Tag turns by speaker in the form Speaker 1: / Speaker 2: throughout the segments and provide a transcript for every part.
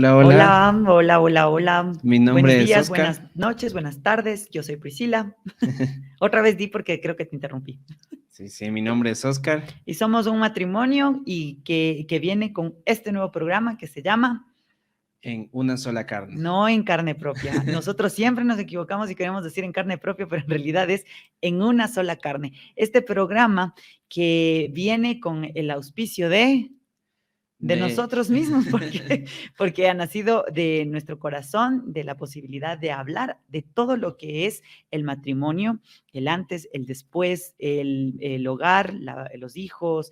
Speaker 1: Hola, hola.
Speaker 2: Hola, hola, hola, hola.
Speaker 1: Mi
Speaker 2: Buenos
Speaker 1: nombre es
Speaker 2: días,
Speaker 1: Oscar.
Speaker 2: buenas noches, buenas tardes. Yo soy Priscila. Otra vez di porque creo que te interrumpí.
Speaker 1: Sí, sí, mi nombre es Oscar.
Speaker 2: Y somos un matrimonio y que viene con este nuevo programa que se llama
Speaker 1: En una sola carne.
Speaker 2: No en carne propia. Nosotros siempre nos equivocamos y queremos decir en carne propia, pero en realidad es en una sola carne. Este programa que viene con el auspicio de
Speaker 1: De,
Speaker 2: nosotros mismos, porque ha nacido de nuestro corazón, de la posibilidad de hablar de todo lo que es el matrimonio, el antes, el después, el hogar, los hijos,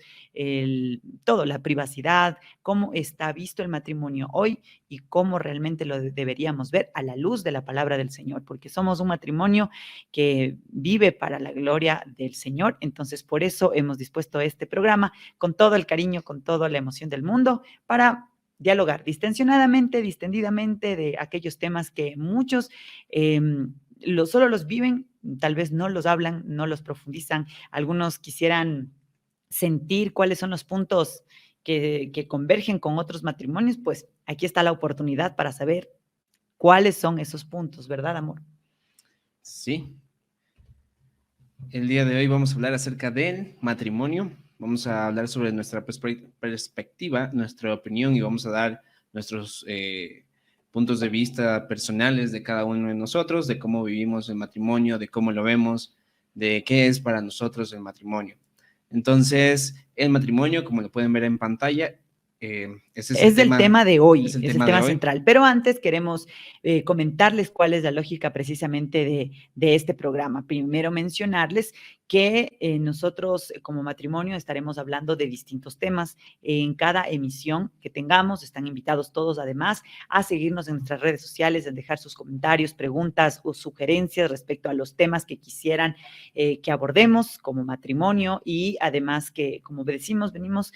Speaker 2: todo, la privacidad, cómo está visto el matrimonio hoy y cómo realmente lo deberíamos ver a la luz de la palabra del Señor, porque somos un matrimonio que vive para la gloria del Señor. Entonces, por eso hemos dispuesto este programa con todo el cariño, con toda la emoción del mundo, para dialogar distensionadamente, distendidamente de aquellos temas que muchos solo los viven, tal vez no los hablan, no los profundizan. Algunos quisieran sentir cuáles son los puntos que convergen con otros matrimonios, pues aquí está la oportunidad para saber cuáles son esos puntos, ¿verdad, amor?
Speaker 1: sí, el día de hoy vamos a hablar acerca del matrimonio. Vamos a hablar sobre nuestra perspectiva, nuestra opinión y vamos a dar nuestros puntos de vista personales de cada uno de nosotros, de cómo vivimos el matrimonio, de cómo lo vemos, de qué es para nosotros el matrimonio. Entonces, el matrimonio, como lo pueden ver en pantalla, ese
Speaker 2: Es el tema de
Speaker 1: es
Speaker 2: hoy,
Speaker 1: el
Speaker 2: es el
Speaker 1: tema de
Speaker 2: tema
Speaker 1: hoy.
Speaker 2: central. Pero antes queremos comentarles cuál es la lógica precisamente de este programa. Primero mencionarles que nosotros como matrimonio estaremos hablando de distintos temas en cada emisión que tengamos. Están invitados todos además a seguirnos en nuestras redes sociales, a dejar sus comentarios, preguntas o sugerencias respecto a los temas que quisieran que abordemos como matrimonio y además que, como decimos, venimos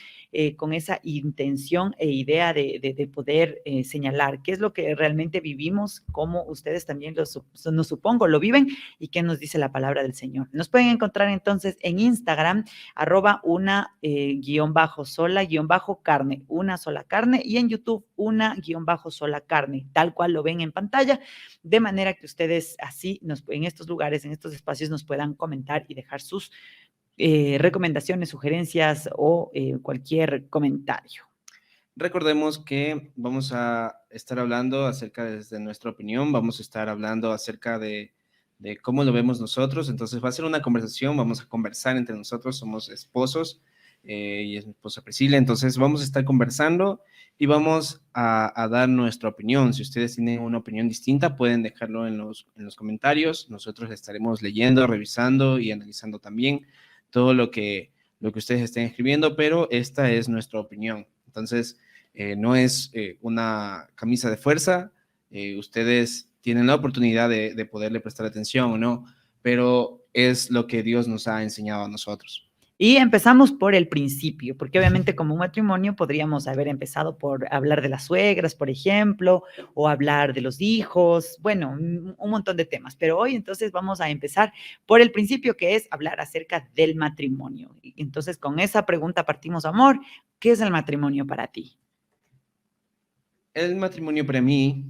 Speaker 2: con esa intención e idea de poder señalar qué es lo que realmente vivimos, cómo ustedes también nos supongo lo viven y qué nos dice la palabra del Señor. Nos pueden encontrar entonces en Instagram, @ _sola_carne, una sola carne, y en YouTube, _sola carne, tal cual lo ven en pantalla, de manera que ustedes así en estos lugares, en estos espacios, nos puedan comentar y dejar sus recomendaciones, sugerencias o cualquier comentario.
Speaker 1: Recordemos que vamos a estar hablando acerca desde nuestra opinión, vamos a estar hablando acerca de cómo lo vemos nosotros, entonces va a ser una conversación, vamos a conversar entre nosotros, somos esposos y es mi esposa Priscila, entonces vamos a estar conversando y vamos a dar nuestra opinión. Si ustedes tienen una opinión distinta, pueden dejarlo en los comentarios, nosotros estaremos leyendo, revisando y analizando también todo lo que ustedes estén escribiendo, pero esta es nuestra opinión. Entonces, no es una camisa de fuerza, ustedes tienen la oportunidad de poderle prestar atención o no, pero es lo que Dios nos ha enseñado a nosotros.
Speaker 2: Y empezamos por el principio, porque obviamente como un matrimonio podríamos haber empezado por hablar de las suegras, por ejemplo, o hablar de los hijos, bueno, un montón de temas. Pero hoy entonces vamos a empezar por el principio, que es hablar acerca del matrimonio. Entonces con esa pregunta partimos, amor, ¿qué es el matrimonio para ti?
Speaker 1: El matrimonio para mí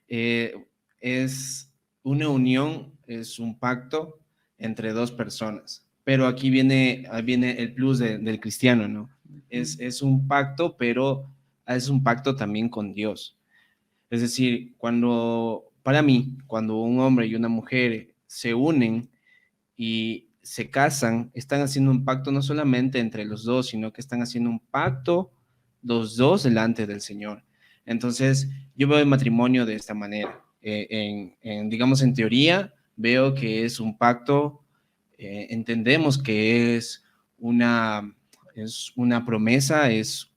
Speaker 1: es una unión, es un pacto entre dos personas. Pero aquí viene el plus del cristiano, ¿no? Es un pacto, pero es un pacto también con Dios. Es decir, para mí, cuando un hombre y una mujer se unen y se casan, están haciendo un pacto no solamente entre los dos, sino que están haciendo un pacto los dos delante del Señor. Entonces, yo veo el matrimonio de esta manera. Digamos, en teoría, veo que es un pacto, entendemos que es una promesa, es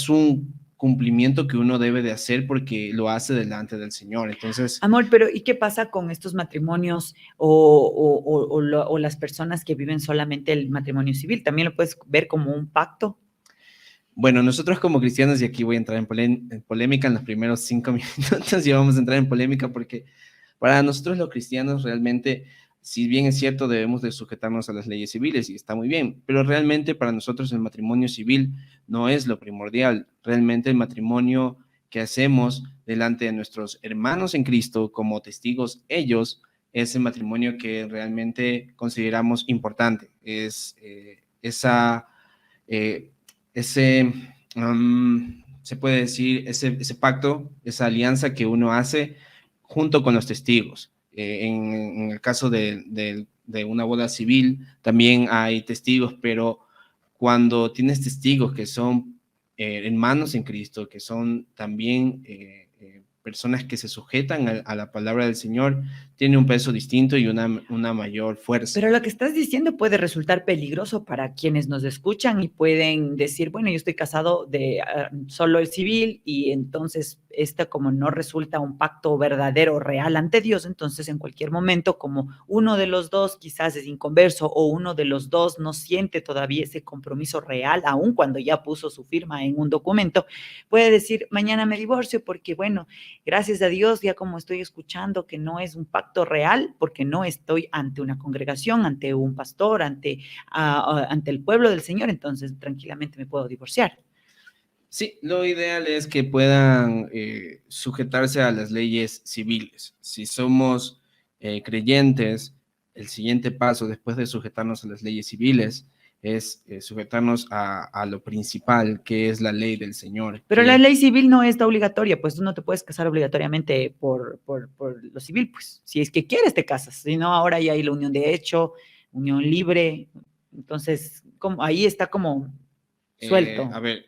Speaker 1: un cumplimiento que uno debe de hacer porque lo hace delante del Señor. Entonces,
Speaker 2: Amor, pero ¿y qué pasa con estos matrimonios o las personas que viven solamente el matrimonio civil? ¿También lo puedes ver como un pacto?
Speaker 1: bueno, nosotros como cristianos, y aquí voy a entrar en polémica en los primeros 5 minutos, y vamos a entrar en polémica porque para nosotros los cristianos realmente si bien es cierto, debemos de sujetarnos a las leyes civiles y está muy bien, pero realmente para nosotros el matrimonio civil no es lo primordial. Realmente el matrimonio que hacemos delante de nuestros hermanos en Cristo como testigos ellos es el matrimonio que realmente consideramos importante. Es eh, ese, se puede decir, ese pacto, esa alianza que uno hace junto con los testigos. En el caso de una boda civil también hay testigos, pero cuando tienes testigos que son hermanos en Cristo, que son también personas que se sujetan a la palabra del Señor, tiene un peso distinto y una mayor fuerza.
Speaker 2: Pero lo que estás diciendo puede resultar peligroso para quienes nos escuchan y pueden decir, bueno, yo estoy casado de solo el civil y entonces como no resulta un pacto verdadero, real ante Dios, entonces en cualquier momento, como uno de los dos quizás es inconverso o uno de los dos no siente todavía ese compromiso real, aun cuando ya puso su firma en un documento, puede decir, mañana me divorcio porque, bueno, gracias a Dios, ya como estoy escuchando que no es un pacto real, porque no estoy ante una congregación, ante un pastor, ante el pueblo del Señor, entonces tranquilamente me puedo divorciar.
Speaker 1: Sí, lo ideal es que puedan sujetarse a las leyes civiles. Si somos creyentes, el siguiente paso después de sujetarnos a las leyes civiles es sujetarnos a lo principal, que es la ley del Señor.
Speaker 2: Pero la ley civil no está obligatoria, pues tú no te puedes casar obligatoriamente por lo civil, pues si es que quieres te casas, si no ahora ya hay la unión de hecho, unión libre, entonces ahí está como suelto.
Speaker 1: A ver,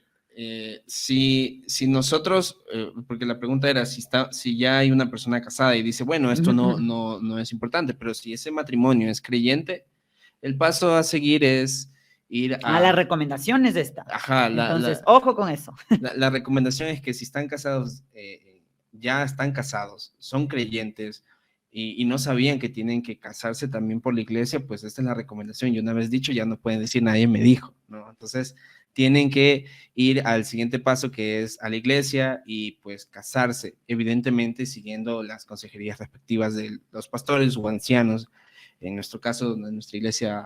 Speaker 1: si nosotros, porque la pregunta era si ya hay una persona casada y dice, bueno, esto no es importante, pero si ese matrimonio es creyente, el paso a seguir es ir a...
Speaker 2: las recomendaciones de esta.
Speaker 1: Ajá,
Speaker 2: entonces, ojo con eso.
Speaker 1: La recomendación es que si están casados, ya están casados, son creyentes y no sabían que tienen que casarse también por la iglesia, pues esta es la recomendación. Y una vez dicho, ya no pueden decir nadie me dijo, ¿no? Entonces, tienen que ir al siguiente paso, que es a la iglesia y pues casarse, evidentemente siguiendo las consejerías respectivas de los pastores o ancianos. En nuestro caso, en nuestra iglesia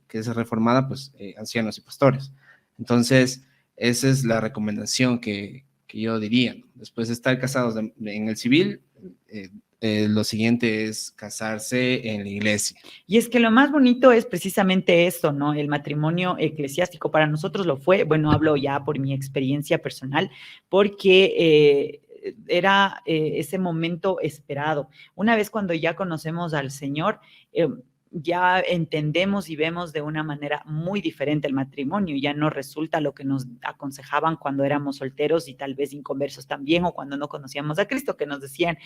Speaker 1: que es reformada, pues ancianos y pastores. Entonces, esa es la recomendación que yo diría, ¿no? Después de estar casados en el civil, lo siguiente es casarse en la iglesia.
Speaker 2: Y es que lo más bonito es precisamente esto, ¿no? El matrimonio eclesiástico para nosotros lo fue, bueno, hablo ya por mi experiencia personal, porque era ese momento esperado. Una vez cuando ya conocemos al Señor, ya entendemos y vemos de una manera muy diferente el matrimonio, ya no resulta lo que nos aconsejaban cuando éramos solteros y tal vez inconversos también, o cuando no conocíamos a Cristo, que nos decían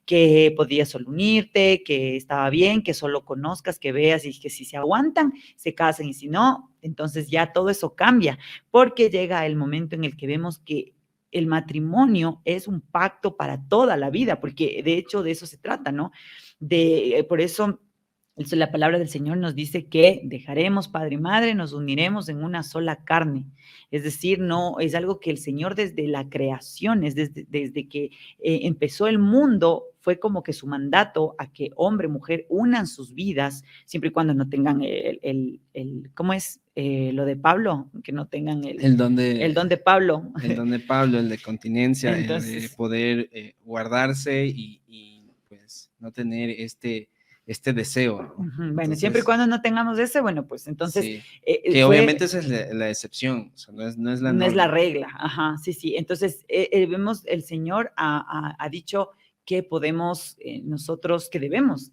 Speaker 2: que podías solo unirte, que estaba bien, que solo conozcas, que veas y que si se aguantan, se casen y si no, entonces ya todo eso cambia, porque llega el momento en el que vemos que el matrimonio es un pacto para toda la vida, porque de hecho de eso se trata, ¿no? Por eso la palabra del Señor nos dice que dejaremos padre y madre, nos uniremos en una sola carne. Es decir, no es algo que el Señor desde la creación, es desde que empezó el mundo, fue como que su mandato a que hombre y mujer unan sus vidas, siempre y cuando no tengan ¿cómo es lo de Pablo? Que no tengan el don de Pablo.
Speaker 1: El don de Pablo, el de continencia,
Speaker 2: Entonces,
Speaker 1: el de poder guardarse y pues no tener este deseo, ¿no?
Speaker 2: bueno,
Speaker 1: Entonces,
Speaker 2: siempre y cuando no tengamos ese, bueno, pues entonces...
Speaker 1: Sí. Que obviamente esa es la excepción, o sea, no es la norma.
Speaker 2: No es la regla, ajá, sí, sí. Entonces, vemos, el Señor ha dicho que podemos nosotros, que debemos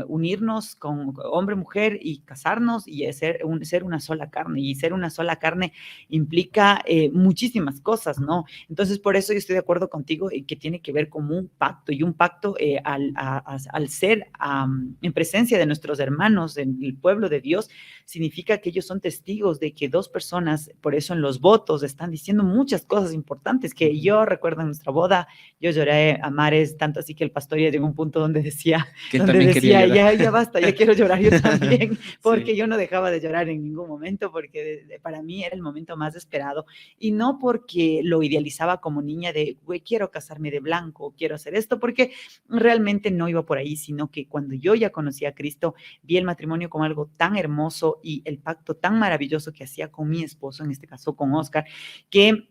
Speaker 2: unirnos con hombre, mujer y casarnos y ser una sola carne. Y ser una sola carne implica muchísimas cosas, ¿no? Entonces, por eso yo estoy de acuerdo contigo en que tiene que ver con un pacto, y un pacto al ser en presencia de nuestros hermanos, en el pueblo de Dios, significa que ellos son testigos de que dos personas, por eso en los votos están diciendo muchas cosas importantes, que yo recuerdo en nuestra boda, yo lloré a mares tanto tanto así que el pastor ya llegó a un punto donde decía,
Speaker 1: Que él también quería llorar.
Speaker 2: ya basta, ya quiero llorar yo también, porque
Speaker 1: Sí,
Speaker 2: yo no dejaba de llorar en ningún momento, porque para mí era el momento más esperado, y no porque lo idealizaba como niña de, güey, quiero casarme de blanco, quiero hacer esto, porque realmente no iba por ahí, sino que cuando yo ya conocí a Cristo, vi el matrimonio como algo tan hermoso y el pacto tan maravilloso que hacía con mi esposo, en este caso con Oscar, que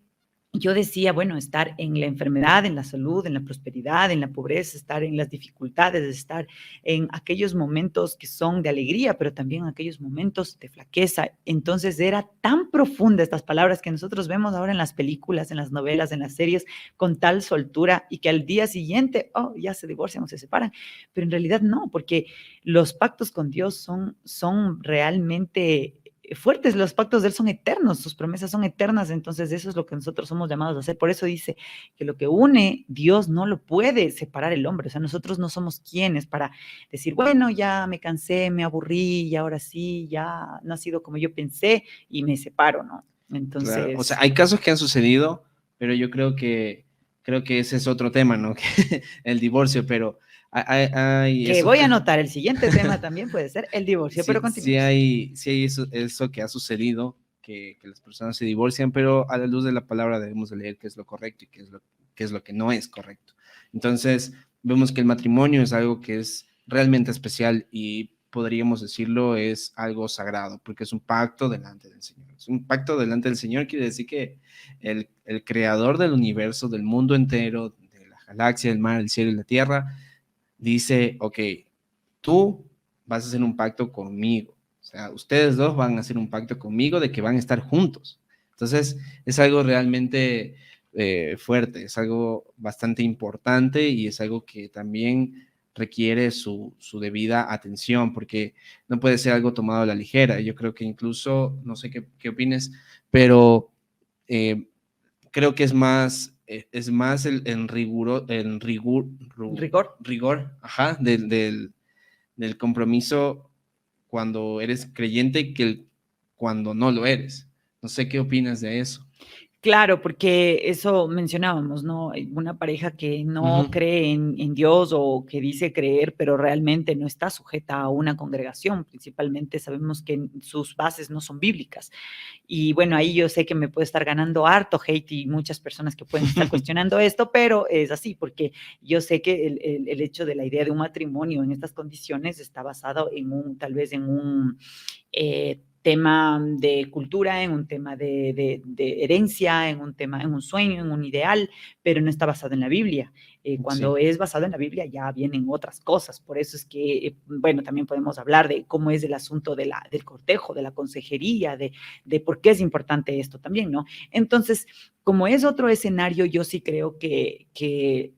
Speaker 2: yo decía, bueno, estar en la enfermedad, en la salud, en la prosperidad, en la pobreza, estar en las dificultades, estar en aquellos momentos que son de alegría, pero también aquellos momentos de flaqueza. Entonces era tan profunda estas palabras que nosotros vemos ahora en las películas, en las novelas, en las series, con tal soltura y que al día siguiente, oh, ya se divorcian o se separan. Pero en realidad no, porque los pactos con Dios son realmente fuertes, los pactos de Él son eternos, sus promesas son eternas, entonces eso es lo que nosotros somos llamados a hacer. Por eso dice que lo que une Dios no lo puede separar el hombre, o sea, nosotros no somos quienes para decir, bueno, ya me cansé, me aburrí y ahora sí, ya no ha sido como yo pensé y me separo, ¿no?
Speaker 1: claro. O sea,
Speaker 2: Entonces,
Speaker 1: hay casos que han sucedido, pero yo creo que ese es otro tema, ¿no? El divorcio, pero hay
Speaker 2: que
Speaker 1: esos
Speaker 2: voy a
Speaker 1: casos.
Speaker 2: anotar, el siguiente tema también puede ser el divorcio, pero
Speaker 1: Sí,
Speaker 2: continuemos.
Speaker 1: sí hay eso que ha sucedido, que las personas se divorcian, pero a la luz de la palabra debemos de leer qué es lo correcto y qué es lo que no es correcto. Entonces, vemos que el matrimonio es algo que es realmente especial y podríamos decirlo es algo sagrado, porque es un pacto delante del Señor. Es un pacto delante del Señor, quiere decir que el creador del universo, del mundo entero, de la galaxia, el mar, el cielo y la tierra, dice, ok, tú vas a hacer un pacto conmigo. O sea, ustedes dos van a hacer un pacto conmigo de que van a estar juntos. Entonces, es algo realmente fuerte, es algo bastante importante y es algo que también requiere su debida atención, porque no puede ser algo tomado a la ligera. Yo creo que incluso, no sé qué opines, pero eh, creo que es más
Speaker 2: Rigor.
Speaker 1: rigor, ajá, del compromiso cuando eres creyente que cuando no lo eres. No sé qué opinas de eso.
Speaker 2: Claro, porque eso mencionábamos, ¿no? Una pareja que no
Speaker 1: Ujú.
Speaker 2: cree en Dios o que dice creer, pero realmente no está sujeta a una congregación. Principalmente sabemos que sus bases no son bíblicas. Y bueno, ahí yo sé que me puede estar ganando harto hate y muchas personas que pueden estar cuestionando esto, pero es así, porque yo sé que el hecho de la idea de un matrimonio en estas condiciones está basado en tal vez en un tema de cultura, en un tema de herencia, en un tema, en un sueño, en un ideal, pero no está basado en la Biblia. Cuando
Speaker 1: Sí.
Speaker 2: es basado en la Biblia ya vienen otras cosas. Por eso es que, bueno, también podemos hablar de cómo es el asunto del cortejo, de la consejería, de por qué es importante esto también, ¿no? Entonces, como es otro escenario, yo sí creo que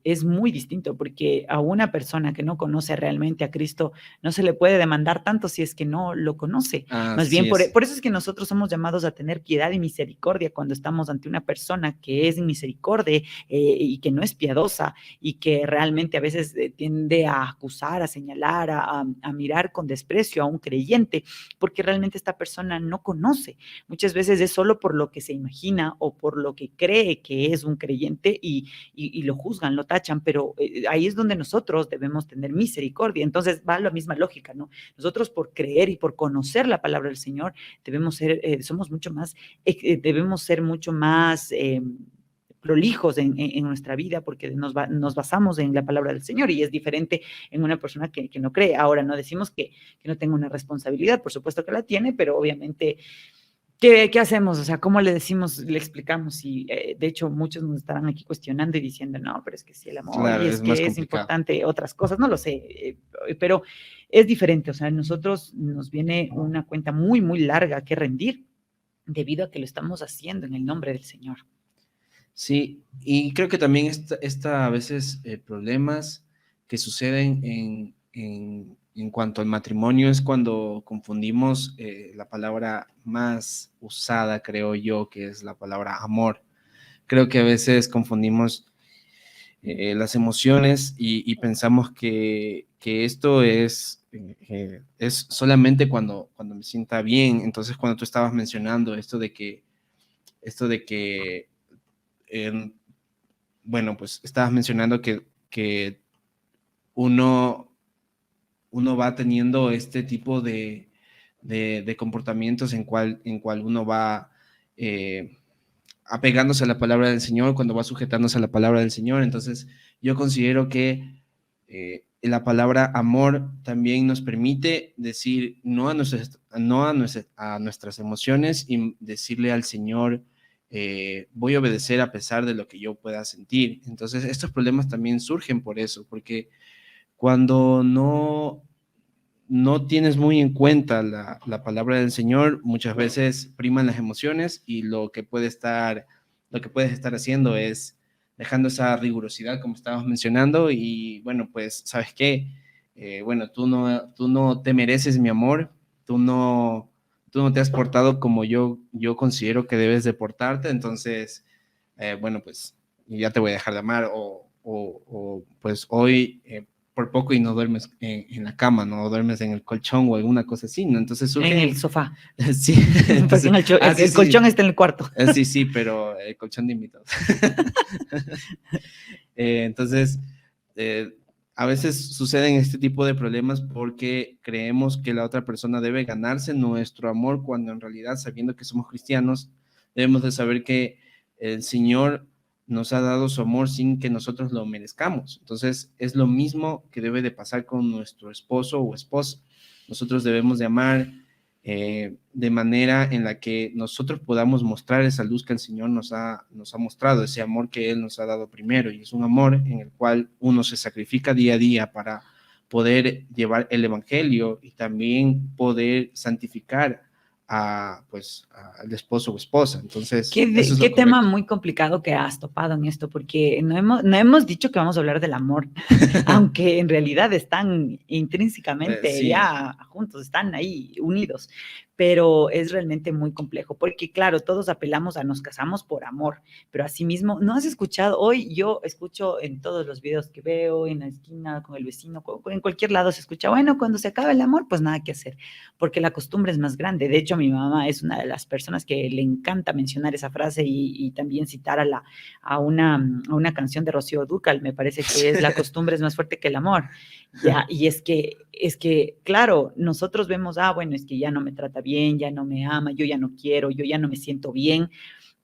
Speaker 2: es muy distinto, porque a una persona que no conoce realmente a Cristo no se le puede demandar tanto si es que no lo conoce. Más bien,
Speaker 1: Así es.
Speaker 2: por eso es que nosotros somos llamados a tener piedad y misericordia cuando estamos ante una persona que es misericordia y que no es piadosa y que realmente a veces tiende a acusar, a señalar, a mirar con desprecio a un creyente, porque realmente esta persona no conoce. Muchas veces es solo por lo que se imagina o por lo que cree que es un creyente y lo juzgan, lo tachan, pero ahí es donde nosotros debemos tener misericordia. Entonces va la misma lógica, ¿no? Nosotros por creer y por conocer la palabra del Señor debemos ser, somos mucho más, debemos ser mucho más prolijos en nuestra vida porque nos basamos en la palabra del Señor y es diferente en una persona que no cree. Ahora, no decimos que no tenga una responsabilidad, por supuesto que la tiene, pero obviamente ¿qué hacemos? O sea, ¿cómo le decimos, le explicamos? Y de hecho muchos nos estarán aquí cuestionando y diciendo, no, pero es que sí, el amor, y
Speaker 1: Claro,
Speaker 2: es
Speaker 1: es más
Speaker 2: que es
Speaker 1: complicado.
Speaker 2: importante otras cosas, no lo sé, pero es diferente. O sea, a nosotros nos viene una cuenta muy, muy larga que rendir debido a que lo estamos haciendo en el nombre del Señor.
Speaker 1: Sí, y creo que también a veces problemas que suceden en cuanto al matrimonio es cuando confundimos la palabra más usada, creo yo, que es la palabra amor. Creo que a veces confundimos las emociones y pensamos que esto es solamente cuando me sienta bien. Entonces, cuando tú estabas mencionando esto de que bueno, pues estabas mencionando que uno, uno va teniendo este tipo de comportamientos en cual uno va apegándose a la palabra del Señor, cuando va sujetándose a la palabra del Señor. Entonces, yo considero que la palabra amor también nos permite decir no a a nuestras emociones y decirle al Señor, voy a obedecer a pesar de lo que yo pueda sentir. Entonces, estos problemas también surgen por eso, porque cuando no tienes muy en cuenta la palabra del Señor, muchas veces priman las emociones y lo que puedes estar haciendo es dejando esa rigurosidad, como estábamos mencionando, y bueno, pues, ¿sabes qué? Bueno, tú no te mereces mi amor, tú no, tú no te has portado como yo considero que debes de portarte, entonces, bueno, pues ya te voy a dejar de amar, pues hoy por poco y no duermes en la cama, no duermes en el colchón o alguna cosa así, ¿no? Entonces
Speaker 2: En
Speaker 1: surgen,
Speaker 2: el sofá,
Speaker 1: sí,
Speaker 2: porque
Speaker 1: entonces, sí,
Speaker 2: el colchón
Speaker 1: sí,
Speaker 2: está en el cuarto.
Speaker 1: sí, sí, pero el colchón de invitados. Entonces, eh, a veces suceden este tipo de problemas porque creemos que la otra persona debe ganarse nuestro amor cuando en realidad, sabiendo que somos cristianos, debemos de saber que el Señor nos ha dado su amor sin que nosotros lo merezcamos. Entonces, es lo mismo que debe de pasar con nuestro esposo o esposa. Nosotros debemos de amar de manera en la que nosotros podamos mostrar esa luz que el Señor nos ha mostrado, ese amor que Él nos ha dado primero, y es un amor en el cual uno se sacrifica día a día para poder llevar el Evangelio y también poder santificar pues, al esposo o esposa. Entonces, eso es
Speaker 2: Qué
Speaker 1: lo
Speaker 2: tema
Speaker 1: correcto.
Speaker 2: muy complicado que has topado en esto, porque no hemos dicho que vamos a hablar del amor, aunque en realidad están intrínsecamente
Speaker 1: Sí,
Speaker 2: ya juntos, están ahí unidos, pero es realmente muy complejo, porque claro, todos apelamos a nos casamos por amor, pero asimismo, ¿no has escuchado? Hoy yo escucho en todos los videos que veo, en la esquina, con el vecino, en cualquier lado se escucha, bueno, cuando se acaba el amor, pues nada que hacer, porque la costumbre es más grande. De hecho, mi mamá es una de las personas que le encanta mencionar esa frase y también citar a una canción de Rocío Dúrcal. Me parece que es la costumbre es más fuerte que el amor. Ya, y es que, claro, nosotros vemos, bueno, es que ya no me trata bien, ya no me ama, yo ya no quiero, yo ya no me siento bien.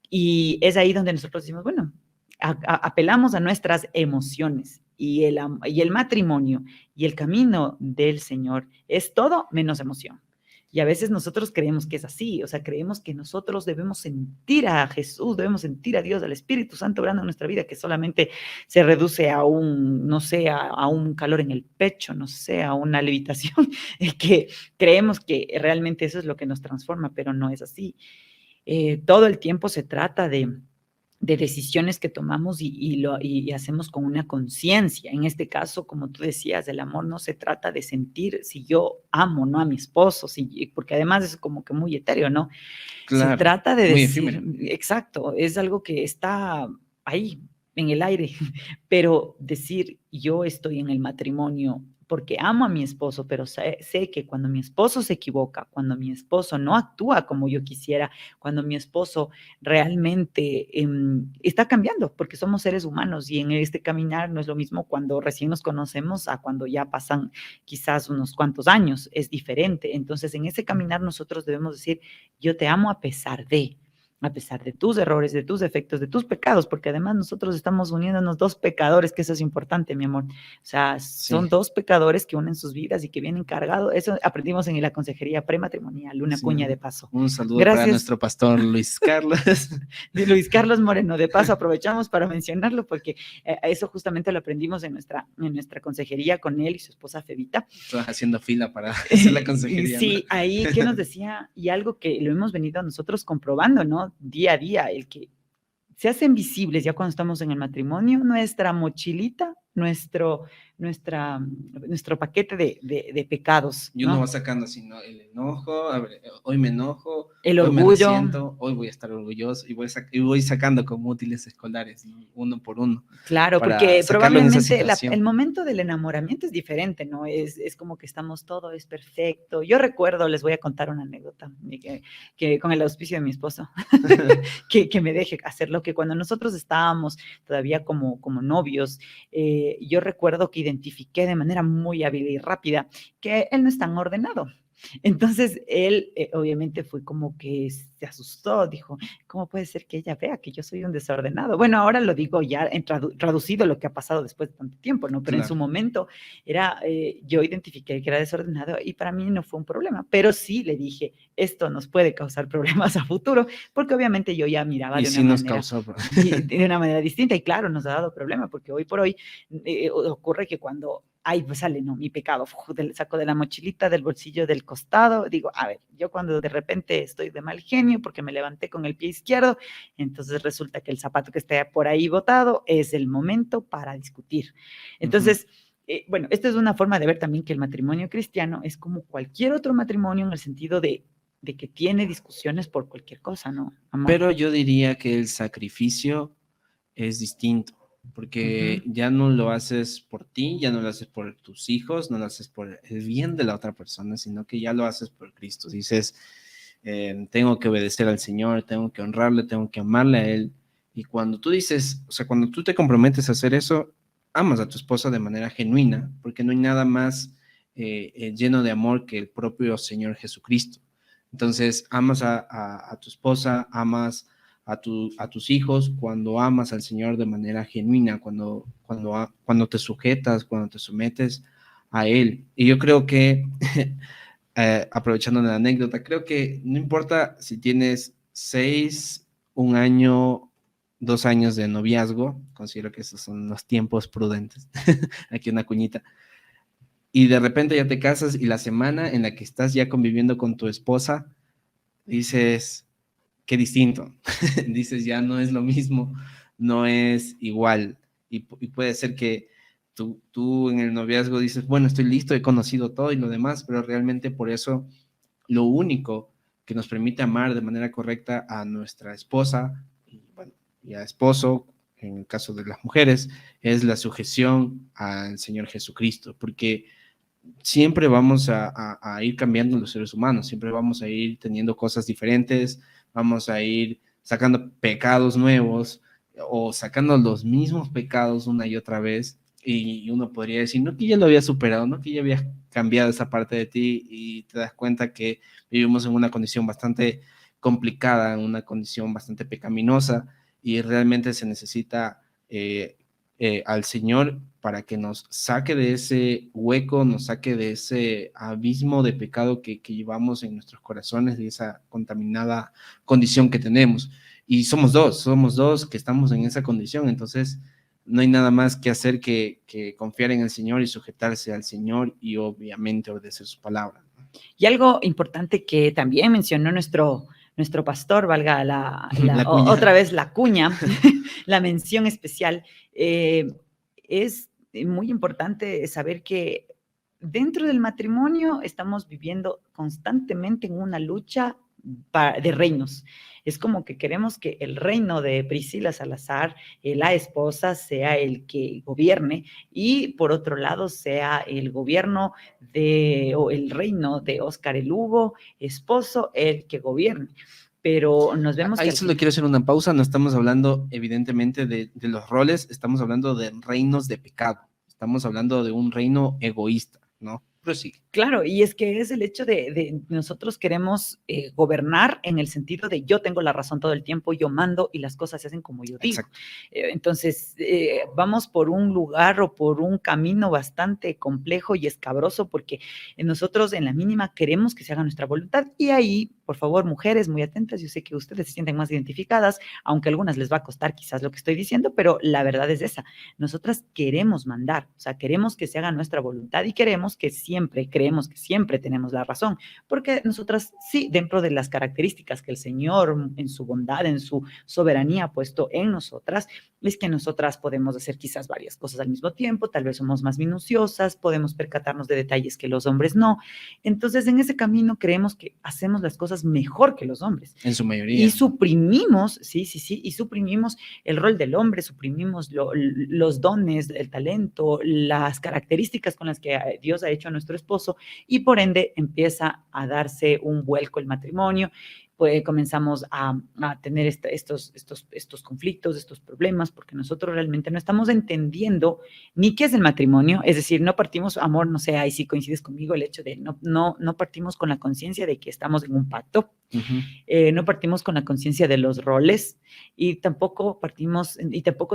Speaker 2: Y es ahí donde nosotros decimos, bueno, apelamos a nuestras emociones y el matrimonio y el camino del Señor es todo menos emoción. Y a veces nosotros creemos que es así, o sea, creemos que nosotros debemos sentir a Jesús, debemos sentir a Dios, al Espíritu Santo obrando en nuestra vida, que solamente se reduce a un, no sé, a un calor en el pecho, no sé, a una levitación, que creemos que realmente eso es lo que nos transforma, pero no es así. Todo el tiempo se trata de decisiones que tomamos y hacemos con una conciencia. En este caso, como tú decías, el amor no se trata de sentir si yo amo, ¿no? A mi esposo, porque además es como que muy etéreo, ¿no? Se
Speaker 1: claro,
Speaker 2: trata de
Speaker 1: muy
Speaker 2: decir,
Speaker 1: efímero.
Speaker 2: exacto, es algo que está ahí, en el aire, pero decir yo estoy en el matrimonio porque amo a mi esposo, pero sé que cuando mi esposo se equivoca, cuando mi esposo no actúa como yo quisiera, cuando mi esposo realmente está cambiando, porque somos seres humanos y en este caminar no es lo mismo cuando recién nos conocemos a cuando ya pasan quizás unos cuantos años, es diferente. Entonces, en ese caminar nosotros debemos decir, yo te amo a pesar de tus errores, de tus defectos, de tus pecados, porque además nosotros estamos uniéndonos dos pecadores, que eso es importante, mi amor. O sea,
Speaker 1: Sí,
Speaker 2: son dos pecadores que unen sus vidas y que vienen cargados. Eso aprendimos en la consejería prematrimonial, una
Speaker 1: sí.
Speaker 2: cuña de paso.
Speaker 1: Un saludo para
Speaker 2: Gracias,
Speaker 1: nuestro pastor Luis Carlos.
Speaker 2: de Luis Carlos Moreno. De paso, aprovechamos para mencionarlo porque eso justamente lo aprendimos en nuestra consejería con él y su esposa Febita.
Speaker 1: Todos haciendo fila para hacer la consejería, ¿no?
Speaker 2: Sí, ahí, ¿qué nos decía? Y algo que lo hemos venido nosotros comprobando, ¿no? Día a día, el que se hacen visibles ya cuando estamos en el matrimonio, nuestra mochilita, nuestro paquete de pecados,
Speaker 1: Y uno va
Speaker 2: ¿no?
Speaker 1: sacando así, ¿no? El enojo, a ver, hoy me enojo,
Speaker 2: El
Speaker 1: hoy me
Speaker 2: orgullo,
Speaker 1: resiento, hoy voy a estar orgulloso y voy sacando como útiles escolares, ¿no? Uno por uno,
Speaker 2: claro,
Speaker 1: para
Speaker 2: porque
Speaker 1: sacarlo en esa
Speaker 2: probablemente el
Speaker 1: situación.
Speaker 2: momento del enamoramiento es diferente, ¿no? Es como que estamos, todo es perfecto. Yo recuerdo, les voy a contar una anécdota, que con el auspicio de mi esposo, que me deje hacerlo, que cuando nosotros estábamos todavía como novios, yo recuerdo que identifiqué de manera muy hábil y rápida que él no es tan ordenado. Entonces él obviamente fue como que se asustó, dijo, ¿cómo puede ser que ella vea que yo soy un desordenado? Bueno, ahora lo digo ya en traducido lo que ha pasado después de tanto tiempo, ¿no? Pero en su
Speaker 1: Claro.
Speaker 2: momento yo identifiqué que era desordenado y para mí no fue un problema, pero sí le dije, esto nos puede causar problemas a futuro, porque obviamente yo ya miraba
Speaker 1: Y
Speaker 2: de una
Speaker 1: sí nos
Speaker 2: manera
Speaker 1: causó.
Speaker 2: de una manera distinta y claro, nos ha dado problema porque hoy por hoy ocurre que cuando ahí pues sale, no, mi pecado, saco de la mochilita, del bolsillo del costado, digo, a ver, yo cuando de repente estoy de mal genio porque me levanté con el pie izquierdo, entonces resulta que el zapato que está por ahí botado es el momento para discutir. Entonces, bueno, esta es una forma de ver también que el matrimonio cristiano es como cualquier otro matrimonio en el sentido de que tiene discusiones por cualquier cosa, ¿no, amor?
Speaker 1: Pero yo diría que el sacrificio es distinto, porque
Speaker 2: Ujú.
Speaker 1: ya no lo haces por ti, ya no lo haces por tus hijos, no lo haces por el bien de la otra persona, sino que ya lo haces por Cristo. Dices, tengo que obedecer al Señor, tengo que honrarle, tengo que amarle a Él. Y cuando tú dices, o sea, cuando tú te comprometes a hacer eso, amas a tu esposa de manera genuina, porque no hay nada más lleno de amor que el propio Señor Jesucristo. Entonces, amas a tu esposa, amas a tus hijos cuando amas al Señor de manera genuina, cuando te sujetas, cuando te sometes a Él. Y yo creo que, aprovechando la anécdota, creo que no importa si tienes 6, un año, 2 años de noviazgo, considero que esos son los tiempos prudentes, aquí una cuñita, y de repente ya te casas y la semana en la que estás ya conviviendo con tu esposa, dices, qué distinto. Dices, ya no es lo mismo, no es igual. Y puede ser que tú en el noviazgo dices, bueno, estoy listo, he conocido todo y lo demás, pero realmente por eso lo único que nos permite amar de manera correcta a nuestra esposa y, bueno, y a esposo, en el caso de las mujeres, es la sujeción al Señor Jesucristo, porque siempre vamos a ir cambiando los seres humanos, siempre vamos a ir teniendo cosas diferentes, vamos a ir sacando pecados nuevos o sacando los mismos pecados una y otra vez. Y uno podría decir, no que ya lo había superado, no que ya había cambiado esa parte de ti y te das cuenta que vivimos en una condición bastante complicada, en una condición bastante pecaminosa y realmente se necesita al Señor para que nos saque de ese hueco, nos saque de ese abismo de pecado que llevamos en nuestros corazones, de esa contaminada condición que tenemos. Y somos dos que estamos en esa condición, entonces no hay nada más que hacer que confiar en el Señor y sujetarse al Señor y obviamente obedecer su palabra.
Speaker 2: Y algo importante que también mencionó nuestro pastor, valga
Speaker 1: La cuña.
Speaker 2: otra vez la cuña, la mención especial, es muy importante saber que dentro del matrimonio estamos viviendo constantemente en una lucha de reinos. Es como que queremos que el reino de Priscila Salazar, la esposa, sea el que gobierne y por otro lado sea el gobierno o el reino de Óscar el Hugo, esposo, el que gobierne. Pero nos vemos que
Speaker 1: Ahí
Speaker 2: al
Speaker 1: solo
Speaker 2: final,
Speaker 1: quiero hacer una pausa, no estamos hablando evidentemente de los roles, estamos hablando de reinos de pecado, estamos hablando de un reino egoísta, ¿no? Prosigue.
Speaker 2: claro, y es que es el hecho de nosotros queremos gobernar en el sentido de yo tengo la razón todo el tiempo, yo mando y las cosas se hacen como yo digo.
Speaker 1: Exacto.
Speaker 2: Entonces, vamos por un lugar o por un camino bastante complejo y escabroso porque nosotros en la mínima queremos que se haga nuestra voluntad y ahí, por favor, mujeres muy atentas, yo sé que ustedes se sienten más identificadas, aunque a algunas les va a costar quizás lo que estoy diciendo, pero la verdad es esa, nosotras queremos mandar, o sea, queremos que se haga nuestra voluntad y queremos que siempre creemos que siempre tenemos la razón, porque nosotras sí, dentro de las características que el Señor en su bondad, en su soberanía ha puesto en nosotras, es que nosotras podemos hacer quizás varias cosas al mismo tiempo, tal vez somos más minuciosas, podemos percatarnos de detalles que los hombres no. Entonces, en ese camino creemos que hacemos las cosas mejor que los hombres.
Speaker 1: En su
Speaker 2: Y
Speaker 1: mayoría.
Speaker 2: suprimimos, sí, y suprimimos el rol del hombre, suprimimos los dones, el talento, las características con las que Dios ha hecho a nuestro esposo y por ende empieza a darse un vuelco el matrimonio. pues comenzamos a tener estos conflictos, estos problemas, porque nosotros realmente no estamos entendiendo ni qué es el matrimonio, es decir, no partimos, amor, no sé, ahí sí coincides conmigo, el hecho de no partimos con la conciencia de que estamos en un pacto, no partimos con la conciencia de los roles y tampoco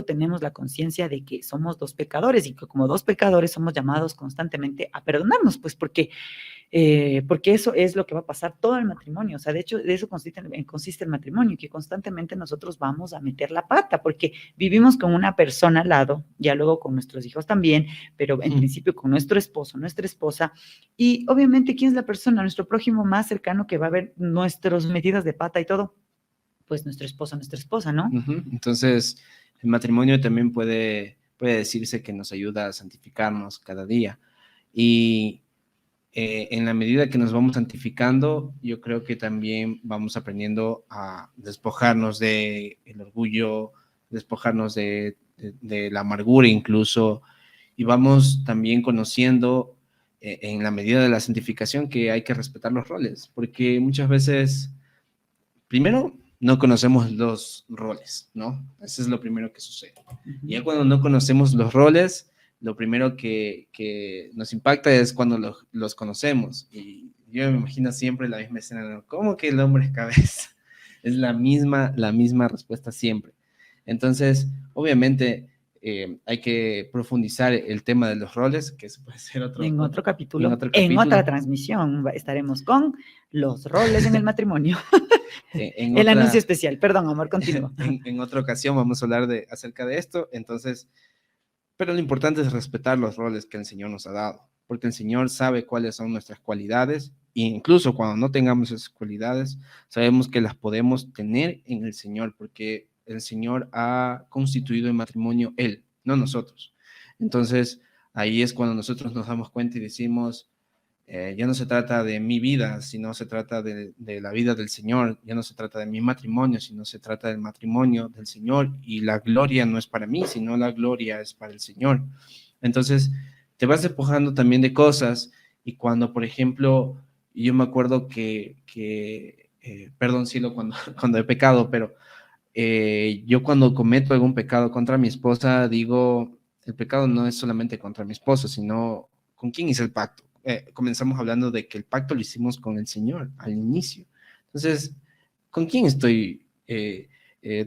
Speaker 2: tenemos la conciencia de que somos dos pecadores y que como dos pecadores somos llamados constantemente a perdonarnos, pues porque eso es lo que va a pasar todo el matrimonio. O sea, de hecho, de eso consiste el matrimonio, que constantemente nosotros vamos a meter la pata, porque vivimos con una persona al lado, ya luego con nuestros hijos también, pero en principio con nuestro esposo, nuestra esposa, y obviamente, ¿quién es la persona? Nuestro prójimo más cercano que va a ver nuestras medidas de pata y todo, pues nuestro esposo, nuestra esposa, ¿no?
Speaker 1: Entonces, el matrimonio también puede decirse que nos ayuda a santificarnos cada día. Y en la medida que nos vamos santificando, yo creo que también vamos aprendiendo a despojarnos del orgullo, despojarnos de la amargura incluso, y vamos también conociendo en la medida de la santificación que hay que respetar los roles, porque muchas veces, primero, no conocemos los roles, ¿no? Eso es lo primero que sucede. Y ya cuando no conocemos los roles, lo primero que nos impacta es cuando los conocemos. Y yo me imagino siempre la misma escena, ¿no? ¿Cómo que el hombre es cabeza? Es la misma respuesta siempre. Entonces, obviamente, hay que profundizar el tema de los roles, que eso puede ser
Speaker 2: en otro capítulo,
Speaker 1: en otro capítulo.
Speaker 2: en otra transmisión, estaremos con los roles en el matrimonio.
Speaker 1: En
Speaker 2: el
Speaker 1: otra,
Speaker 2: anuncio especial, perdón, amor, continúa.
Speaker 1: En otra ocasión vamos a hablar acerca de esto, entonces, pero lo importante es respetar los roles que el Señor nos ha dado, porque el Señor sabe cuáles son nuestras cualidades, e incluso cuando no tengamos esas cualidades, sabemos que las podemos tener en el Señor, porque el Señor ha constituido el matrimonio Él, no nosotros. Entonces, ahí es cuando nosotros nos damos cuenta y decimos, ya no se trata de mi vida, sino se trata de la vida del Señor, ya no se trata de mi matrimonio, sino se trata del matrimonio del Señor, y la gloria no es para mí, sino la gloria es para el Señor. Entonces, te vas despojando también de cosas, y cuando, por ejemplo, yo me acuerdo perdón, Silo, cuando he pecado, pero yo cuando cometo algún pecado contra mi esposa, digo, el pecado no es solamente contra mi esposa, sino con quién hice el pacto. Comenzamos hablando de que el pacto lo hicimos con el Señor al inicio. Entonces, ¿con quién estoy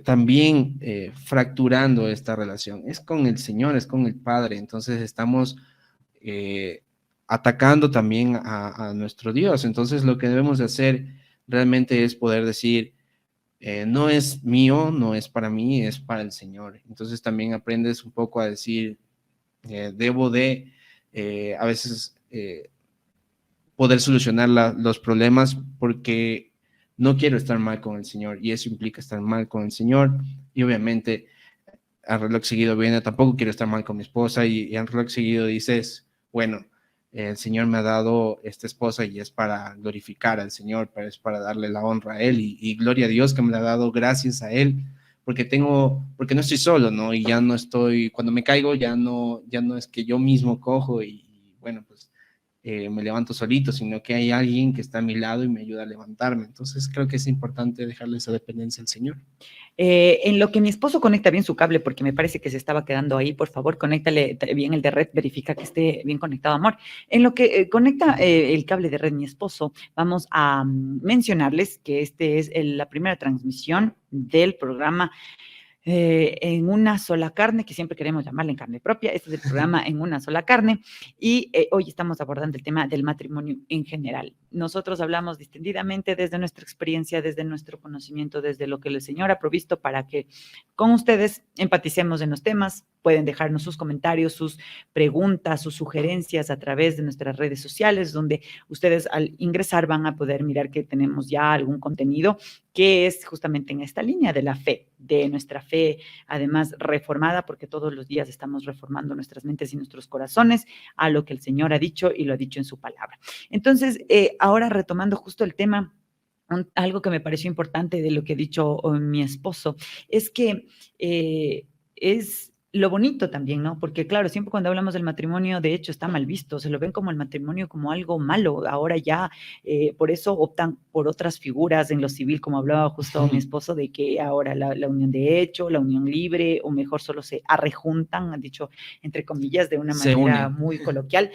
Speaker 1: también fracturando esta relación? Es con el Señor, es con el Padre. Entonces estamos atacando también a nuestro Dios. Entonces lo que debemos de hacer realmente es poder decir, no es mío, no es para mí, es para el Señor. Entonces también aprendes un poco a decir, debo de a veces poder solucionar los problemas porque no quiero estar mal con el Señor, y eso implica estar mal con el Señor, y obviamente al reloj seguido viene, tampoco quiero estar mal con mi esposa, y al reloj seguido dices, bueno, el Señor me ha dado esta esposa y es para glorificar al Señor, pero es para darle la honra a Él, y gloria a Dios que me la ha dado, gracias a Él, porque no estoy solo, ¿no? Y ya no estoy, cuando me caigo ya no es que yo mismo cojo y bueno, pues me levanto solito, sino que hay alguien que está a mi lado y me ayuda a levantarme. Entonces creo que es importante dejarle esa dependencia al Señor.
Speaker 2: En lo que mi esposo conecta bien su cable, porque me parece que se estaba quedando ahí, por favor, conéctale bien el de red, verifica que esté bien conectado, amor. En lo que conecta el cable de red mi esposo, vamos a mencionarles que este es la primera transmisión del programa en una sola carne, que siempre queremos llamarla en carne propia. Este es el programa En una sola carne, y hoy estamos abordando el tema del matrimonio en general. Nosotros hablamos distendidamente desde nuestra experiencia, desde nuestro conocimiento, desde lo que el Señor ha provisto para que con ustedes empaticemos en los temas. Pueden dejarnos sus comentarios, sus preguntas, sus sugerencias a través de nuestras redes sociales, donde ustedes al ingresar van a poder mirar que tenemos ya algún contenido que es justamente en esta línea de la fe, de nuestra fe, además reformada, porque todos los días estamos reformando nuestras mentes y nuestros corazones a lo que el Señor ha dicho y lo ha dicho en su palabra. Entonces, ahora retomando justo el tema, algo que me pareció importante de lo que ha dicho mi esposo, es que es lo bonito también, ¿no? Porque claro, siempre cuando hablamos del matrimonio, de hecho, está mal visto, se lo ven como el matrimonio como algo malo. Ahora ya, por eso optan por otras figuras en lo civil, como hablaba justo mi esposo, de que ahora la unión de hecho, la unión libre, o mejor solo se arrejuntan, han dicho entre comillas, de una
Speaker 1: Se
Speaker 2: manera
Speaker 1: unen.
Speaker 2: muy coloquial,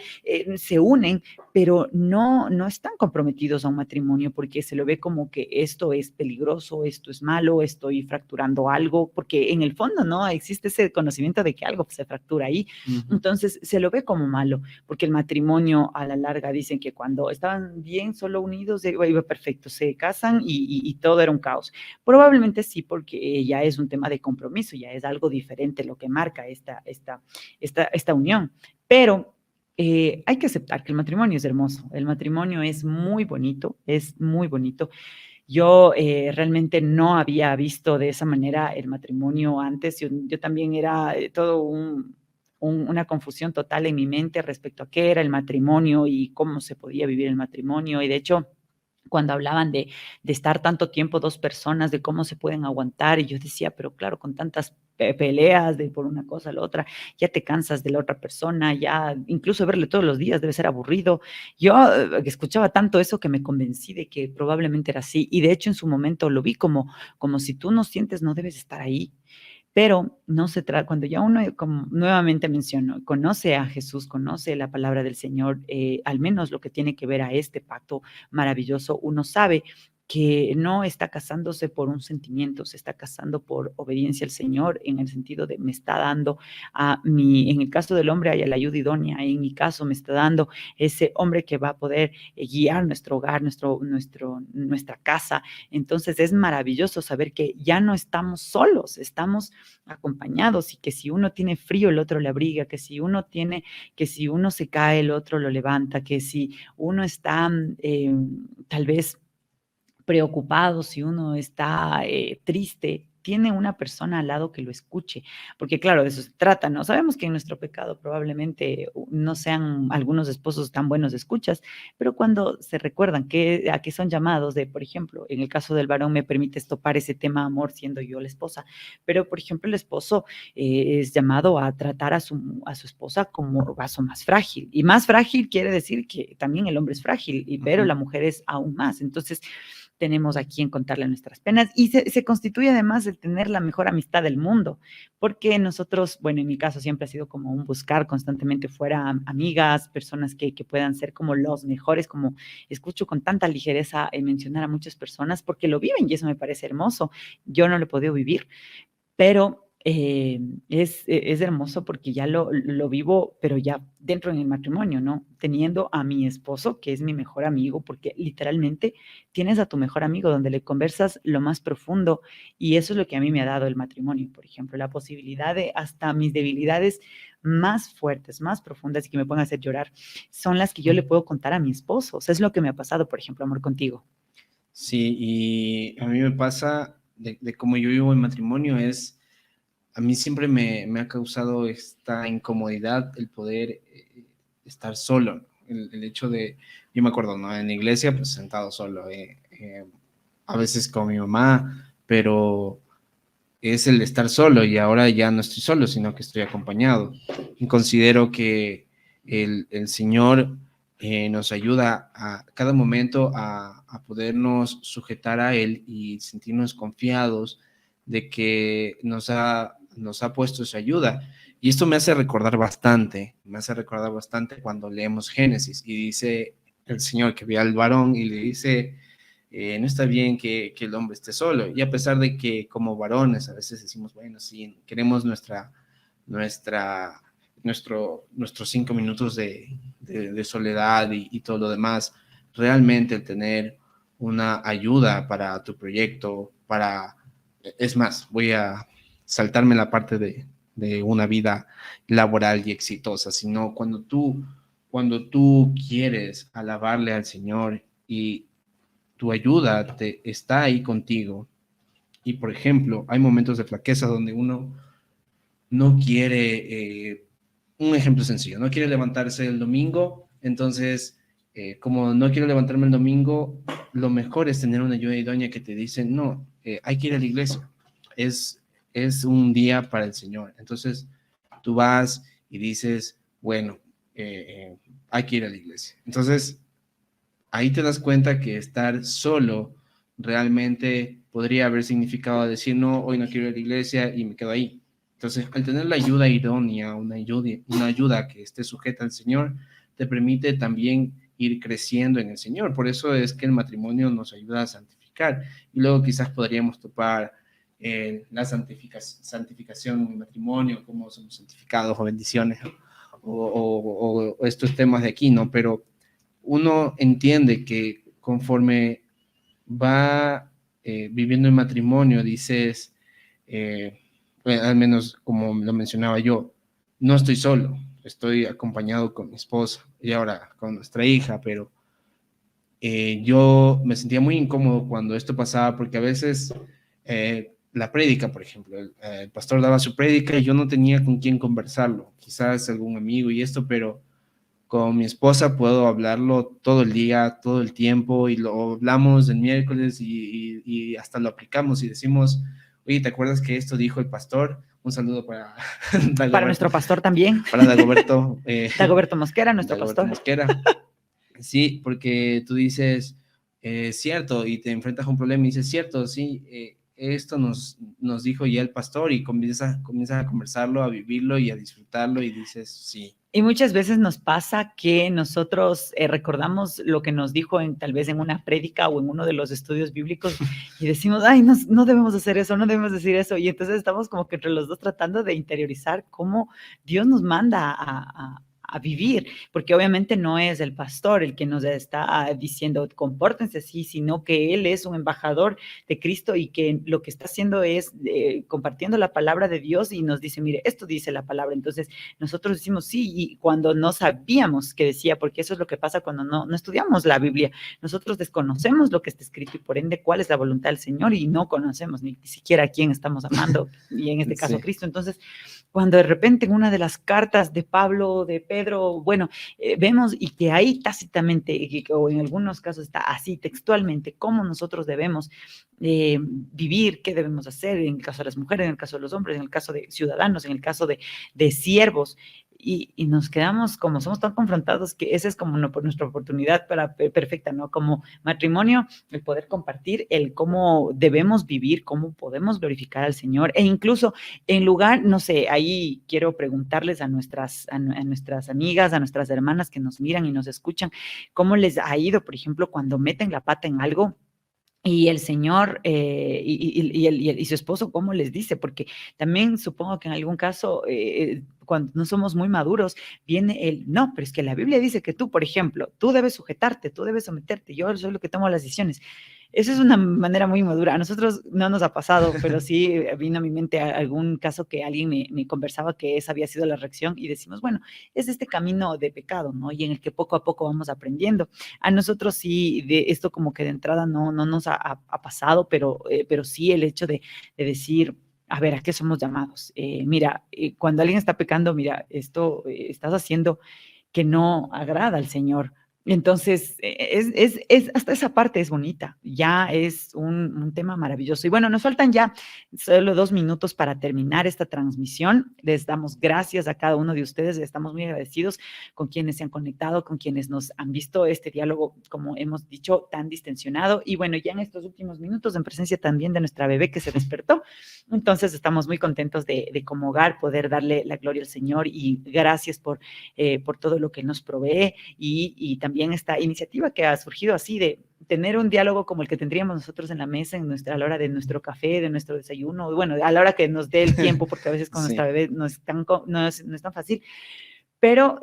Speaker 2: se unen, pero no están comprometidos a un matrimonio porque se lo ve como que esto es peligroso, esto es malo, estoy fracturando algo, porque en el fondo no existe ese conocimiento de que algo se fractura ahí.
Speaker 1: Ujú.
Speaker 2: Entonces se lo ve como malo, porque el matrimonio a la larga dicen que cuando estaban bien solo unidos iba perfecto, se casan y todo era un caos. Probablemente sí, porque ya es un tema de compromiso, ya es algo diferente lo que marca esta unión. Pero hay que aceptar que el matrimonio es hermoso, el matrimonio es muy bonito, es muy bonito. Yo realmente no había visto de esa manera el matrimonio antes, yo también era todo una confusión total en mi mente respecto a qué era el matrimonio y cómo se podía vivir el matrimonio. Y de hecho, cuando hablaban de estar tanto tiempo dos personas, de cómo se pueden aguantar, y yo decía, pero claro, con tantas peleas de por una cosa a la otra, ya te cansas de la otra persona, ya incluso verle todos los días debe ser aburrido. Yo escuchaba tanto eso que me convencí de que probablemente era así, y de hecho en su momento lo vi como si tú no sientes, no debes estar ahí. Pero no se trata, cuando ya uno, como nuevamente menciono, conoce a Jesús, conoce la palabra del Señor, al menos lo que tiene que ver a este pacto maravilloso, uno sabe que no está casándose por un sentimiento, se está casando por obediencia al Señor, en el sentido de me está dando a mi, en el caso del hombre hay la ayuda idónea, en mi caso me está dando ese hombre que va a poder guiar nuestro hogar, nuestra casa. Entonces es maravilloso saber que ya no estamos solos, estamos acompañados, y que si uno tiene frío el otro le abriga, que si uno se cae el otro lo levanta, que si uno está tal vez preocupado, si uno está triste, tiene una persona al lado que lo escuche, porque claro, de eso se trata, ¿no? Sabemos que en nuestro pecado probablemente no sean algunos esposos tan buenos escuchas, pero cuando se recuerdan a qué son llamados, de, por ejemplo, en el caso del varón me permite estopar ese tema amor siendo yo la esposa, pero por ejemplo el esposo es llamado a tratar a su esposa como vaso más frágil, y más frágil quiere decir que también el hombre es frágil, pero la mujer es aún más. Entonces, tenemos a quien contarle nuestras penas, y se constituye además el tener la mejor amistad del mundo, porque nosotros, bueno, en mi caso siempre ha sido como un buscar constantemente fuera amigas, personas que puedan ser como los mejores, como escucho con tanta ligereza mencionar a muchas personas porque lo viven y eso me parece hermoso. Yo no lo he podido vivir, pero es hermoso porque ya lo vivo, pero ya dentro en el matrimonio, ¿no? Teniendo a mi esposo, que es mi mejor amigo, porque literalmente tienes a tu mejor amigo donde le conversas lo más profundo, y eso es lo que a mí me ha dado el matrimonio, por ejemplo, la posibilidad de hasta mis debilidades más fuertes, más profundas y que me puedan hacer llorar, son las que yo le puedo contar a mi esposo. O sea, es lo que me ha pasado, por ejemplo, amor, contigo.
Speaker 1: Sí, y a mí me pasa de cómo yo vivo en matrimonio es, a mí siempre me ha causado esta incomodidad el poder estar solo, ¿no? El hecho de, yo me acuerdo, ¿no? En la iglesia, pues sentado solo, a veces con mi mamá, pero es el estar solo y ahora ya no estoy solo, sino que estoy acompañado. Y considero que el Señor nos ayuda a cada momento a podernos sujetar a Él y sentirnos confiados de que nos ha puesto su ayuda. Y esto me hace recordar bastante cuando leemos Génesis y dice el Señor que ve al varón y le dice, no está bien que el hombre esté solo. Y a pesar de que como varones a veces decimos, bueno, sí, queremos nuestra, nuestros 5 minutos de soledad y todo lo demás, realmente el tener una ayuda para tu proyecto, es más, voy a saltarme la parte de una vida laboral y exitosa, sino cuando tú quieres alabarle al Señor y tu ayuda está ahí contigo. Y por ejemplo, hay momentos de flaqueza donde uno no quiere, un ejemplo sencillo, no quiere levantarse el domingo, entonces, como no quiero levantarme el domingo, lo mejor es tener una ayuda idónea que te dice, no, hay que ir a la iglesia, es, es un día para el Señor. Entonces, tú vas y dices, bueno, hay que ir a la iglesia. Entonces, ahí te das cuenta que estar solo realmente podría haber significado decir, no, hoy no quiero ir a la iglesia y me quedo ahí. Entonces, al tener la ayuda idónea, una ayuda que esté sujeta al Señor, te permite también ir creciendo en el Señor. Por eso es que el matrimonio nos ayuda a santificar. Y luego quizás podríamos topar la santificación en el matrimonio, cómo somos santificados o bendiciones, o estos temas de aquí, ¿no? Pero uno entiende que conforme va viviendo el matrimonio, dices, al menos como lo mencionaba yo, no estoy solo, estoy acompañado con mi esposa y ahora con nuestra hija, pero yo me sentía muy incómodo cuando esto pasaba porque a veces la prédica, por ejemplo, el pastor daba su prédica y yo no tenía con quién conversarlo, quizás algún amigo y esto, pero con mi esposa puedo hablarlo todo el día, todo el tiempo, y lo hablamos el miércoles y hasta lo aplicamos y decimos, oye, ¿te acuerdas que esto dijo el pastor? Un saludo para
Speaker 2: Para
Speaker 1: Dagoberto,
Speaker 2: nuestro pastor también,
Speaker 1: para Dagoberto,
Speaker 2: Dagoberto Mosquera, nuestro
Speaker 1: Dagoberto
Speaker 2: pastor.
Speaker 1: Mosquera. Sí, porque tú dices, cierto, y te enfrentas a un problema y dices, cierto, sí, esto nos dijo ya el pastor y comienzas a conversarlo, a vivirlo y a disfrutarlo y dices, sí.
Speaker 2: Y muchas veces nos pasa que nosotros recordamos lo que nos dijo tal vez en una prédica o en uno de los estudios bíblicos y decimos, ay, no, no debemos hacer eso, no debemos decir eso. Y entonces estamos como que entre los dos tratando de interiorizar cómo Dios nos manda a vivir, porque obviamente no es el pastor el que nos está diciendo compórtense así, sino que él es un embajador de Cristo y que lo que está haciendo es compartiendo la palabra de Dios y nos dice, mire, esto dice la palabra. Entonces nosotros decimos sí, y cuando no sabíamos qué decía, porque eso es lo que pasa cuando no estudiamos la Biblia, nosotros desconocemos lo que está escrito y por ende cuál es la voluntad del Señor y no conocemos ni siquiera a quién estamos amando, y en este caso
Speaker 1: Sí.
Speaker 2: Cristo. Entonces, cuando de repente en una de las cartas de Pablo, de Pedro, bueno, vemos y que ahí tácitamente, o en algunos casos está así textualmente, cómo nosotros debemos vivir, qué debemos hacer en el caso de las mujeres, en el caso de los hombres, en el caso de ciudadanos, en el caso de siervos. Y nos quedamos como somos tan confrontados que esa es como nuestra oportunidad perfecta, ¿no? Como matrimonio, el poder compartir, el cómo debemos vivir, cómo podemos glorificar al Señor e incluso en lugar, no sé, ahí quiero preguntarles a nuestras amigas, a nuestras hermanas que nos miran y nos escuchan, ¿cómo les ha ido, por ejemplo, cuando meten la pata en algo? Y el Señor y su esposo, ¿cómo les dice? Porque también supongo que en algún caso, cuando no somos muy maduros, viene el, no, pero es que la Biblia dice que tú, por ejemplo, tú debes sujetarte, tú debes someterte, yo soy lo que tomo las decisiones. Esa es una manera muy madura. A nosotros no nos ha pasado, pero sí vino a mi mente algún caso que alguien me conversaba que esa había sido la reacción y decimos, bueno, es este camino de pecado, ¿no? Y en el que poco a poco vamos aprendiendo. A nosotros sí, de esto como que de entrada no nos ha pasado, pero sí el hecho de decir, a ver, ¿a qué somos llamados? Mira, cuando alguien está pecando, mira, esto estás haciendo que no agrada al Señor. Entonces, hasta esa parte es bonita, ya es un tema maravilloso. Y bueno, nos faltan ya solo 2 minutos para terminar esta transmisión. Les damos gracias a cada uno de ustedes, estamos muy agradecidos con quienes se han conectado, con quienes nos han visto este diálogo, como hemos dicho, tan distensionado. Y bueno, ya en estos últimos minutos, en presencia también de nuestra bebé que se despertó, entonces estamos muy contentos de como hogar poder darle la gloria al Señor y gracias por todo lo que nos provee y también esta iniciativa que ha surgido así de tener un diálogo como el que tendríamos nosotros en la mesa, a la hora de nuestro café, de nuestro desayuno, bueno, a la hora que nos dé el tiempo, porque a veces con nuestra
Speaker 1: Sí.
Speaker 2: bebé no es tan fácil, pero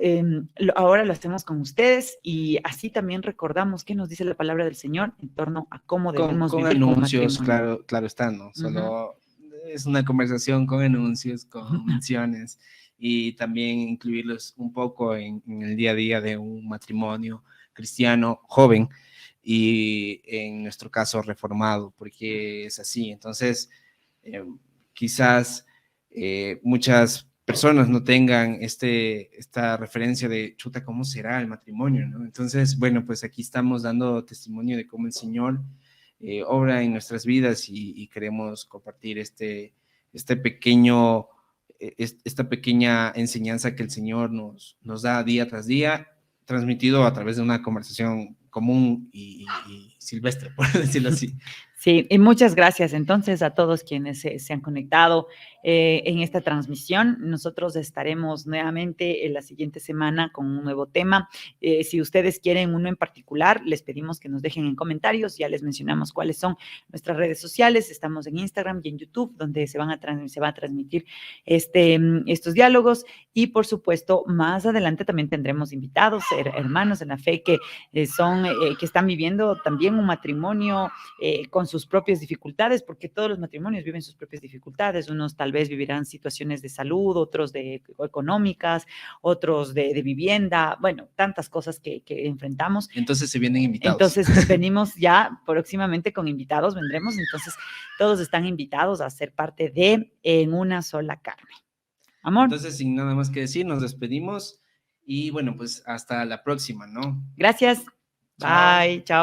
Speaker 2: ahora lo hacemos con ustedes y así también recordamos qué nos dice la palabra del Señor en torno a cómo debemos
Speaker 1: Con
Speaker 2: vivir como
Speaker 1: anuncios,
Speaker 2: matrimonio.
Speaker 1: claro, claro está, ¿no?
Speaker 2: Ujú.
Speaker 1: Solo es una conversación con anuncios, con menciones y también incluirlos un poco en el día a día de un matrimonio cristiano joven y en nuestro caso reformado, porque es así. Entonces, eh, quizás muchas personas no tengan esta referencia de, chuta, ¿cómo será el matrimonio? ¿No? Entonces, bueno, pues aquí estamos dando testimonio de cómo el Señor obra en nuestras vidas y queremos compartir este pequeño esta pequeña enseñanza que el Señor nos da día tras día, transmitido a través de una conversación común y silvestre, por decirlo así.
Speaker 2: Sí, y muchas gracias entonces a todos quienes se han conectado en esta transmisión. Nosotros estaremos nuevamente en la siguiente semana con un nuevo tema. Si ustedes quieren uno en particular, les pedimos que nos dejen en comentarios. Ya les mencionamos cuáles son nuestras redes sociales. Estamos en Instagram y en YouTube, donde se va a transmitir estos diálogos. Y por supuesto, más adelante también tendremos invitados, hermanos en la fe que están viviendo también un matrimonio con sus propias dificultades, porque todos los matrimonios viven sus propias dificultades. Unos tal vez vivirán situaciones de salud, otros de económicas, otros de vivienda, bueno, tantas cosas que enfrentamos.
Speaker 1: Entonces se vienen invitados.
Speaker 2: Entonces venimos ya próximamente con invitados, vendremos, entonces todos están invitados a ser parte de En una sola carne. Amor.
Speaker 1: Entonces, sin nada más que decir, nos despedimos y bueno, pues hasta la próxima, ¿no?
Speaker 2: Gracias.
Speaker 1: Chao.
Speaker 2: Bye, chao.